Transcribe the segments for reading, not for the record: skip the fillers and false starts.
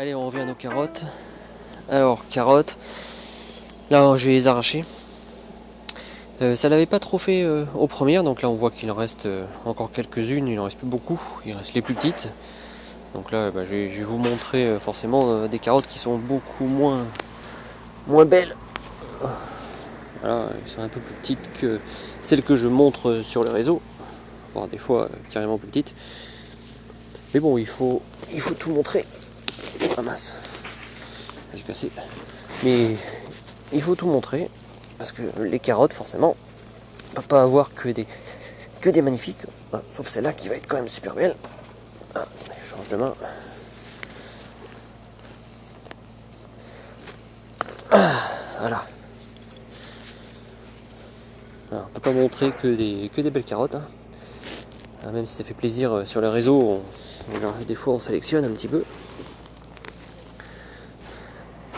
Allez, on revient à nos carottes. Alors, carottes, là je vais les arracher. Ça l'avait pas trop fait aux premières, donc là on voit qu'il en reste encore quelques-unes, il en reste plus beaucoup, il reste les plus petites. Donc là je vais vous montrer forcément des carottes qui sont beaucoup moins belles. Voilà, elles sont un peu plus petites que celles que je montre sur le réseau, voire des fois carrément plus petites. Mais bon, il faut tout montrer. Ah mince, j'ai cassé. Mais il faut tout montrer, parce que les carottes forcément, on ne peut pas avoir que des magnifiques, sauf celle-là qui va être quand même super belle. Ah, je change de main. Voilà. Alors, on peut pas montrer que des belles carottes. Même si ça fait plaisir sur les réseaux, des fois on sélectionne un petit peu.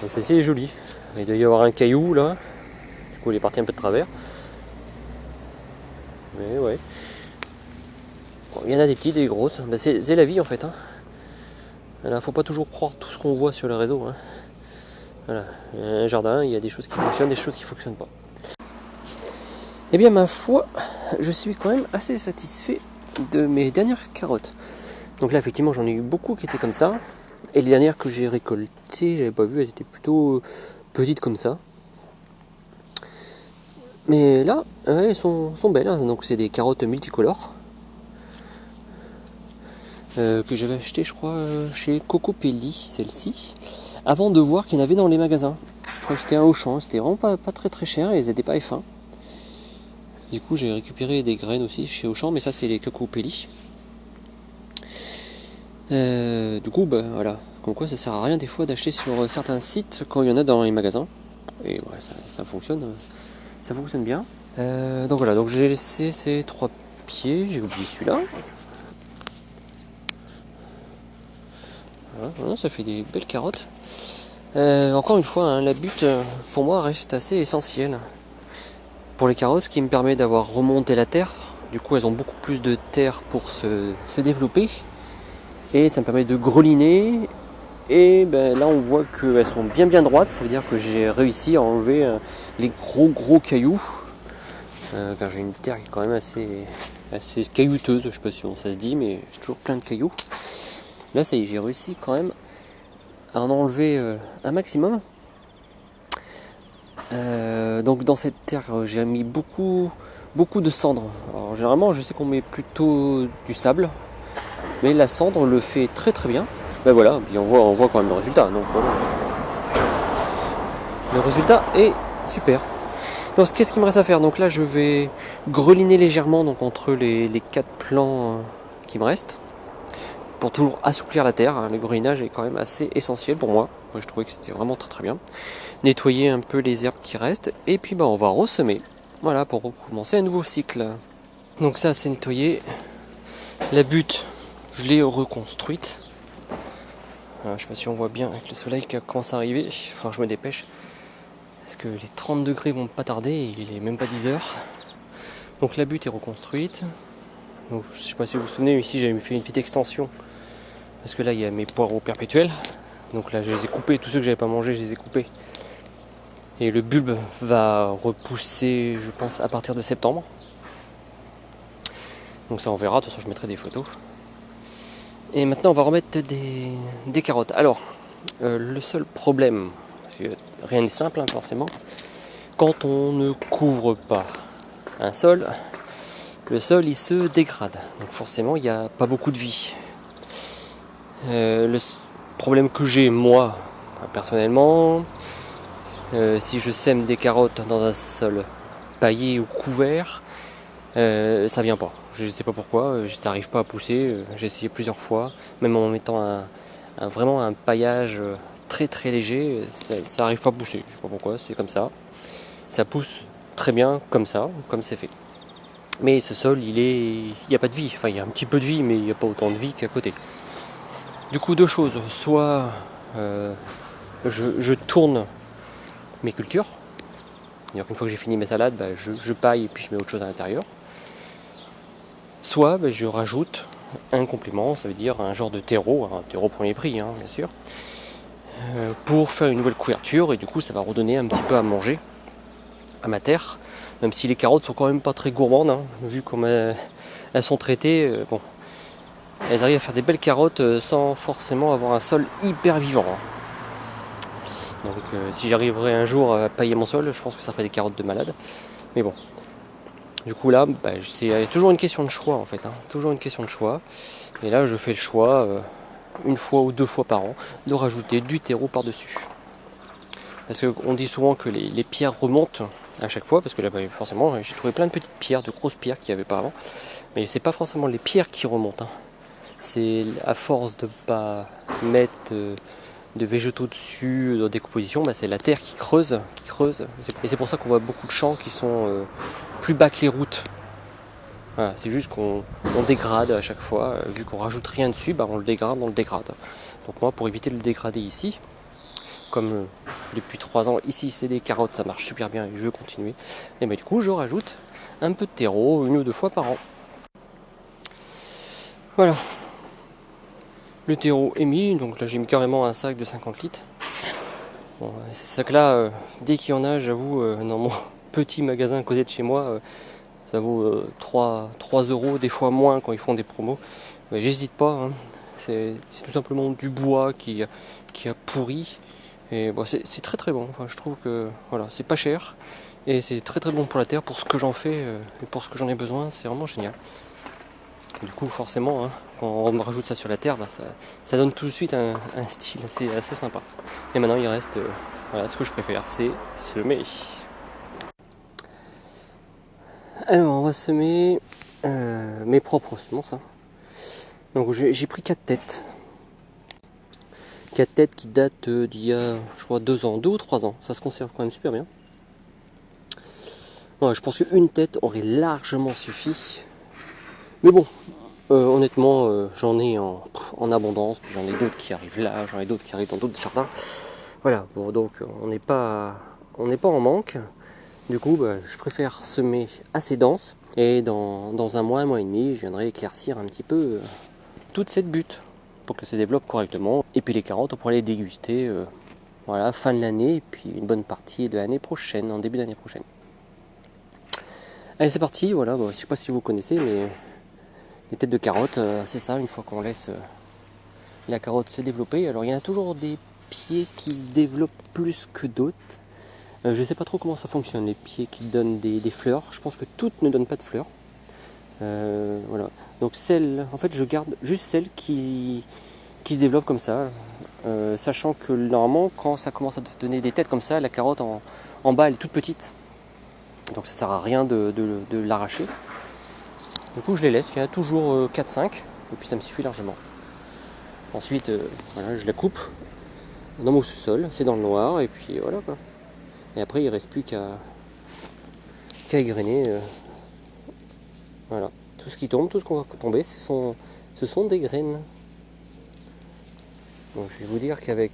Donc celle-ci est jolie. Il doit y avoir un caillou là. Du coup il est parti un peu de travers. Mais ouais. Bon, il y en a des petites, des grosses. Ben, c'est la vie en fait. Alors, faut pas toujours croire tout ce qu'on voit sur les réseaux. Voilà. Un jardin, il y a des choses qui fonctionnent, des choses qui ne fonctionnent pas. Eh bien ma foi, je suis quand même assez satisfait de mes dernières carottes. Donc là effectivement j'en ai eu beaucoup qui étaient comme ça. Et les dernières que j'ai récoltées, j'avais pas vu, elles étaient plutôt petites comme ça. Mais là, elles sont belles. Donc c'est des carottes multicolores. Que j'avais acheté je crois chez Cocopelli, celle-ci. Avant de voir qu'il y en avait dans les magasins. Je crois que c'était un Auchan, c'était vraiment pas très très cher et elles n'étaient pas F1. Du coup j'ai récupéré des graines aussi chez Auchan, mais ça c'est les Cocopelli. Du coup voilà, comme quoi ça sert à rien des fois d'acheter sur certains sites quand il y en a dans les magasins. Et ouais, ça fonctionne bien. Donc voilà, donc j'ai laissé ces 3 pieds, j'ai oublié celui-là. Voilà, ça fait des belles carottes. Encore une fois, la butte pour moi reste assez essentielle. Pour les carottes, ce qui me permet d'avoir remonté la terre. Du coup, elles ont beaucoup plus de terre pour se développer. Et ça me permet de greliner. Et là, on voit qu'elles sont bien droites. Ça veut dire que j'ai réussi à enlever les gros cailloux. Car j'ai une terre qui est quand même assez caillouteuse. Je sais pas si ça se dit, mais j'ai toujours plein de cailloux. Là, ça y est, j'ai réussi quand même à en enlever un maximum. Donc dans cette terre j'ai mis beaucoup de cendre. Alors généralement je sais qu'on met plutôt du sable, mais la cendre le fait très bien. Voilà, puis on voit quand même le résultat. Donc voilà. Le résultat est super. Donc qu'est-ce qu'il me reste à faire? Donc là je vais greliner légèrement donc entre les 4 plants qui me restent, pour toujours assouplir la terre. Le grelinage est quand même assez essentiel pour moi. Moi je trouvais que c'était vraiment très bien. Nettoyer un peu les herbes qui restent, et puis on va ressemer. Voilà, pour recommencer un nouveau cycle. Donc ça c'est nettoyé. La butte, je l'ai reconstruite. Alors, je sais pas si on voit bien avec le soleil qui commence à arriver. Enfin, je me dépêche. Parce que les 30 degrés vont pas tarder, il est même pas 10 heures. Donc la butte est reconstruite. Donc, je sais pas si vous vous souvenez, ici j'avais fait une petite extension. Parce que là il y a mes poireaux perpétuels. Donc là je les ai coupés, tous ceux que j'avais pas mangés, je les ai coupés. Et le bulbe va repousser, je pense, à partir de septembre. Donc ça on verra, de toute façon je mettrai des photos. Et maintenant on va remettre des carottes. Alors, le seul problème, parce que rien n'est simple forcément, quand on ne couvre pas un sol, le sol il se dégrade. Donc forcément il n'y a pas beaucoup de vie. Le problème que j'ai moi, personnellement, si je sème des carottes dans un sol paillé ou couvert, ça vient pas. Je ne sais pas pourquoi, ça n'arrive pas à pousser. J'ai essayé plusieurs fois, même en mettant vraiment un paillage très léger, ça n'arrive pas à pousser. Je sais pas pourquoi, c'est comme ça. Ça pousse très bien comme ça, comme c'est fait. Mais ce sol, il n'y a pas de vie. Enfin, il y a un petit peu de vie, mais il n'y a pas autant de vie qu'à côté. Du coup, deux choses. Soit je tourne mes cultures. C'est-à-dire qu'une fois que j'ai fini mes salades, je paille et puis je mets autre chose à l'intérieur. Soit je rajoute un complément, ça veut dire un genre de terreau, un terreau premier prix bien sûr, pour faire une nouvelle couverture, et du coup ça va redonner un petit peu à manger à ma terre, même si les carottes sont quand même pas très gourmandes, hein, vu comme elles sont traitées. Bon, elles arrivent à faire des belles carottes sans forcément avoir un sol hyper vivant, hein. Donc si j'arriverai un jour à pailler mon sol, je pense que ça ferait des carottes de malade. Mais bon, du coup là, c'est toujours une question de choix en fait, hein, toujours une question de choix. Et là je fais le choix, une fois ou deux fois par an, de rajouter du terreau par-dessus. Parce qu'on dit souvent que les pierres remontent à chaque fois, parce que là forcément j'ai trouvé plein de petites pierres, de grosses pierres qu'il n'y avait pas avant. Mais c'est pas forcément les pierres qui remontent, hein. C'est à force de ne pas mettre de végétaux dessus, de décomposition, c'est la terre qui creuse. Et c'est pour ça qu'on voit beaucoup de champs qui sont plus bas que les routes. Voilà, c'est juste qu'on dégrade à chaque fois, vu qu'on rajoute rien dessus, on le dégrade. Donc moi, pour éviter de le dégrader ici, comme depuis 3 ans, ici c'est des carottes, ça marche super bien et je veux continuer, et du coup je rajoute un peu de terreau 1 ou 2 fois par an. Voilà. Le terreau est mis, donc là j'ai mis carrément un sac de 50 litres. Bon, ces sacs-là, dès qu'il y en a, j'avoue, dans mon petit magasin à côté de chez moi, ça vaut 3 euros, des fois moins quand ils font des promos. Mais j'hésite pas, hein. C'est tout simplement du bois qui a pourri. Et c'est très très bon. Enfin, je trouve que voilà, c'est pas cher. Et c'est très très bon pour la terre, pour ce que j'en fais et pour ce que j'en ai besoin, c'est vraiment génial. Du coup, forcément, hein, quand on rajoute ça sur la terre, ça donne tout de suite un style assez sympa. Et maintenant, il reste voilà, ce que je préfère, c'est semer. Alors, on va semer mes propres semences, hein. Donc, j'ai pris 4 têtes. 4 têtes qui datent d'il y a, je crois, 2 ans, 2 ou 3 ans. Ça se conserve quand même super bien. Ouais, je pense qu'une tête aurait largement suffi. Mais bon, honnêtement, j'en ai en abondance, puis j'en ai d'autres qui arrivent là, j'en ai d'autres qui arrivent dans d'autres jardins. Voilà, bon, donc on n'est pas en manque. Du coup, je préfère semer assez dense, et dans un mois et demi, je viendrai éclaircir un petit peu toute cette butte pour que ça développe correctement. Et puis les carottes, on pourra les déguster voilà, fin de l'année, et puis une bonne partie de l'année prochaine, en début d'année prochaine. Allez, c'est parti, voilà, je ne sais pas si vous connaissez, mais les têtes de carottes, c'est ça, une fois qu'on laisse la carotte se développer. Alors il y en a toujours des pieds qui se développent plus que d'autres. Je ne sais pas trop comment ça fonctionne, les pieds qui donnent des fleurs. Je pense que toutes ne donnent pas de fleurs. Voilà. Donc en fait je garde juste celles qui se développent comme ça. Sachant que normalement quand ça commence à donner des têtes comme ça, la carotte en bas elle est toute petite. Donc ça sert à rien de l'arracher. Du coup je les laisse, il y en a toujours 4-5 et puis ça me suffit largement. Ensuite voilà, je la coupe dans mon sous-sol, c'est dans le noir et puis voilà quoi. Et après il ne reste plus qu'à égrener. Voilà. Tout ce qui tombe, tout ce qu'on va tomber, ce sont des graines. Donc je vais vous dire qu'avec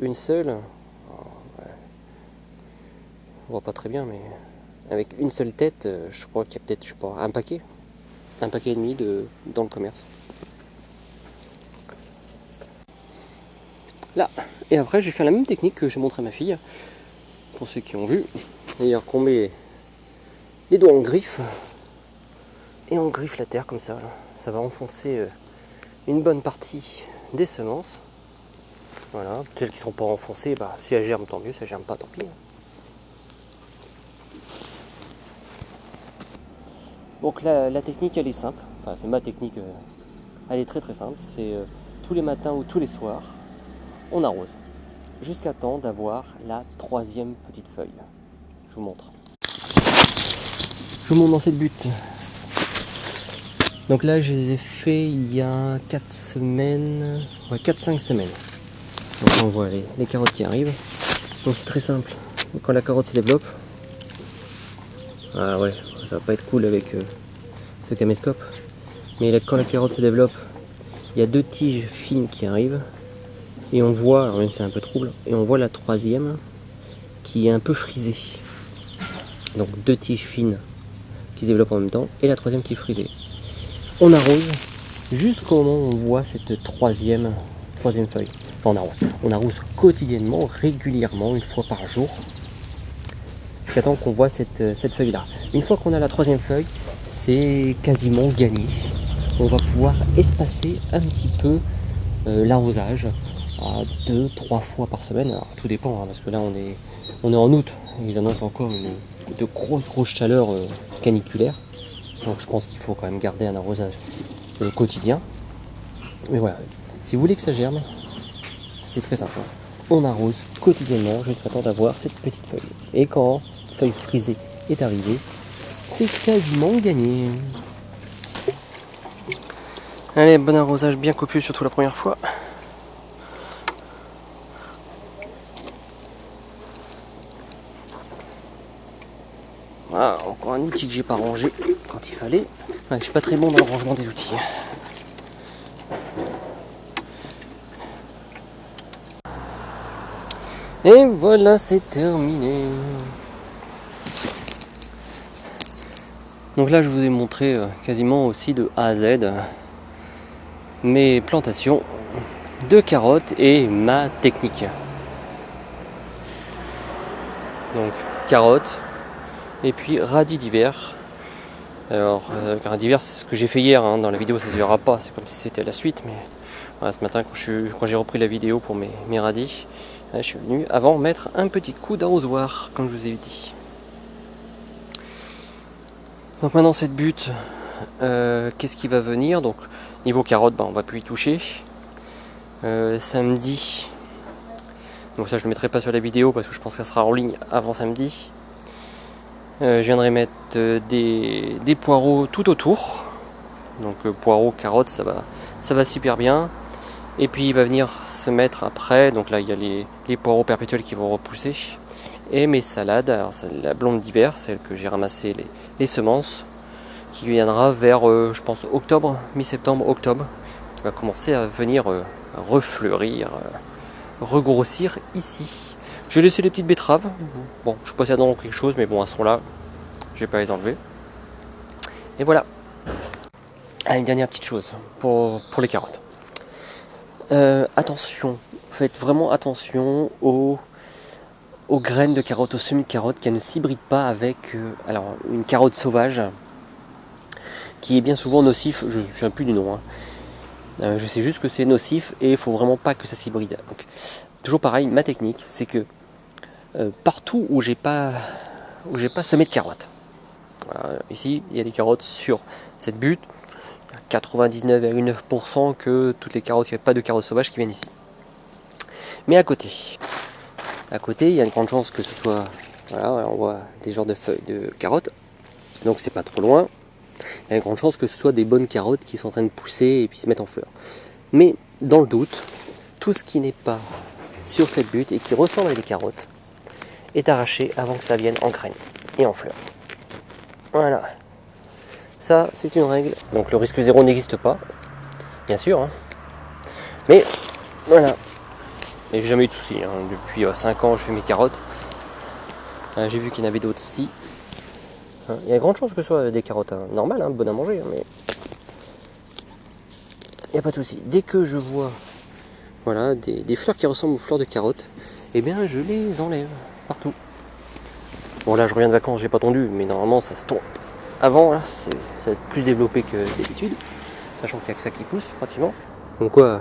une seule, on voit pas très bien, mais avec une seule tête, je crois qu'il y a peut-être, je sais pas, un paquet et demi dans le commerce. Là, et après je vais faire la même technique que j'ai montré à ma fille, pour ceux qui ont vu. D'ailleurs qu'on met les doigts en griffe, et on griffe la terre comme ça. Là. Ça va enfoncer une bonne partie des semences. Voilà, celles qui ne seront pas enfoncées, si elles germent tant mieux, si elles germent pas tant pis. Donc la technique elle est simple, enfin c'est ma technique, elle est très très simple, c'est tous les matins ou tous les soirs, on arrose, jusqu'à temps d'avoir la 3e petite feuille. Je vous montre. Je vous montre dans cette butte. Donc là je les ai fait il y a 4 semaines, 4-5 semaines. Donc on voit les carottes qui arrivent. Donc c'est très simple, quand la carotte se développe, ah ouais, ça va pas être cool avec ce caméscope, mais quand la carotte se développe, il y a 2 tiges fines qui arrivent, et on voit, alors même si c'est un peu trouble, et on voit la 3e qui est un peu frisée. Donc 2 tiges fines qui se développent en même temps, et la 3e qui est frisée. On arrose jusqu'au moment où on voit cette 3e troisième feuille. Enfin, on arrose quotidiennement, régulièrement, une fois par jour, jusqu'à temps qu'on voit cette feuille-là. Une fois qu'on a la troisième feuille, c'est quasiment gagné. On va pouvoir espacer un petit peu l'arrosage à 2-3 fois par semaine. Alors, tout dépend, hein, parce que là on est en août, et ils annoncent encore de grosses chaleurs caniculaires. Donc je pense qu'il faut quand même garder un arrosage quotidien. Mais voilà, si vous voulez que ça germe, c'est très simple. On arrose quotidiennement jusqu'à temps d'avoir cette petite feuille. Et quand cette feuille frisée est arrivée, c'est quasiment gagné. Allez, bon arrosage bien copieux, surtout la première fois. Voilà, encore un outil que j'ai pas rangé quand il fallait. Ouais, je suis pas très bon dans le rangement des outils. Et voilà, c'est terminé. Donc là, je vous ai montré quasiment aussi de A à Z mes plantations de carottes et ma technique. Donc carottes et puis radis d'hiver. Alors radis d'hiver, c'est ce que j'ai fait hier, hein. Dans la vidéo ça se verra pas, c'est comme si c'était la suite, mais voilà, ce matin quand j'ai repris la vidéo pour mes radis, je suis venu avant mettre un petit coup d'arrosoir comme je vous ai dit. Donc maintenant cette butte, qu'est-ce qui va venir? Donc niveau carottes, on va plus y toucher. Samedi, donc ça je ne le mettrai pas sur la vidéo parce que je pense qu'elle sera en ligne avant samedi. Je viendrai mettre des poireaux tout autour. Donc poireaux, carottes, ça va super bien. Et puis il va venir se mettre après, donc là il y a les poireaux perpétuels qui vont repousser. Et mes salades, alors c'est la blonde d'hiver, celle que j'ai ramassé les semences, qui viendra vers je pense octobre, mi-septembre, octobre, qui va commencer à venir refleurir, regrossir ici. J'ai laissé les petites betteraves. Bon, je suis passé dans quelque chose, mais bon, elles sont là. Je vais pas les enlever. Et voilà. Ah, une dernière petite chose pour les carottes. Attention, faites vraiment attention aux graines de carottes, aux semis de carottes, qu'elles ne s'hybrident pas avec alors une carotte sauvage, qui est bien souvent nocif. Je ne me souviens plus du nom. Je sais juste que c'est nocif et il faut vraiment pas que ça s'hybride. Donc, toujours pareil, ma technique, c'est que partout où j'ai pas semé de carottes, voilà, ici il y a des carottes sur cette butte, 99,9% que toutes les carottes, il n'y a pas de carottes sauvages qui viennent ici. Mais à côté, il y a une grande chance que ce soit, voilà, on voit des genres de feuilles de carottes, donc c'est pas trop loin. Il y a une grande chance que ce soit des bonnes carottes qui sont en train de pousser et puis se mettre en fleurs. Mais dans le doute, tout ce qui n'est pas sur cette butte et qui ressemble à des carottes est arraché avant que ça vienne en graines et en fleurs. Voilà. Ça, c'est une règle. Donc le risque zéro n'existe pas, bien sûr. Hein. Mais voilà. Et j'ai jamais eu de soucis. Hein. Depuis 5 ans, je fais mes carottes. J'ai vu qu'il y en avait d'autres ici. Il y a grande chance que ce soit des carottes normales, bonnes à manger, mais il n'y a pas de souci. Dès que je vois voilà, des fleurs qui ressemblent aux fleurs de carottes, eh bien je les enlève partout. Bon là je reviens de vacances, j'ai pas tondu, mais normalement ça se tombe. Avant, là, ça va être plus développé que d'habitude, sachant qu'il n'y a que ça qui pousse pratiquement. Donc quoi,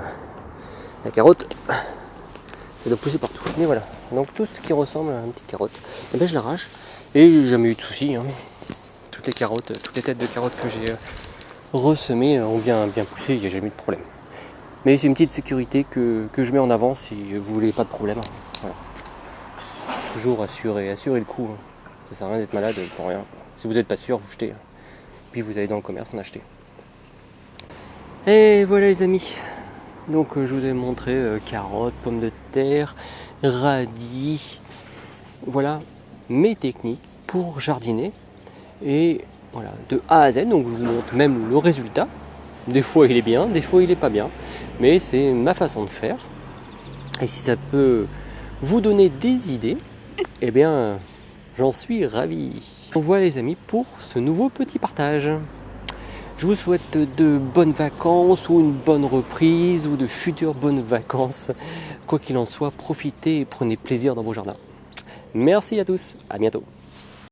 la carotte, elle doit pousser partout. Mais voilà, donc tout ce qui ressemble à une petite carotte, eh bien je l'arrache. Et j'ai jamais eu de soucis. Hein. Toutes les carottes, toutes les têtes de carottes que j'ai ressemées ont bien poussé, il n'y a jamais eu de problème. Mais c'est une petite sécurité que je mets en avant si vous voulez pas de problème. Voilà. Toujours assurer le coup. Hein. Ça sert à rien d'être malade pour rien. Si vous n'êtes pas sûr, vous jetez. Puis vous allez dans le commerce en acheter. Et voilà les amis. Donc je vous ai montré carottes, pommes de terre, radis. Voilà mes techniques pour jardiner. Et voilà, de A à Z. Donc je vous montre même le résultat. Des fois il est bien, des fois il est pas bien. Mais c'est ma façon de faire. Et si ça peut vous donner des idées, eh bien j'en suis ravi. Donc voilà les amis pour ce nouveau petit partage. Je vous souhaite de bonnes vacances ou une bonne reprise ou de futures bonnes vacances. Quoi qu'il en soit, profitez et prenez plaisir dans vos jardins. Merci à tous, à bientôt.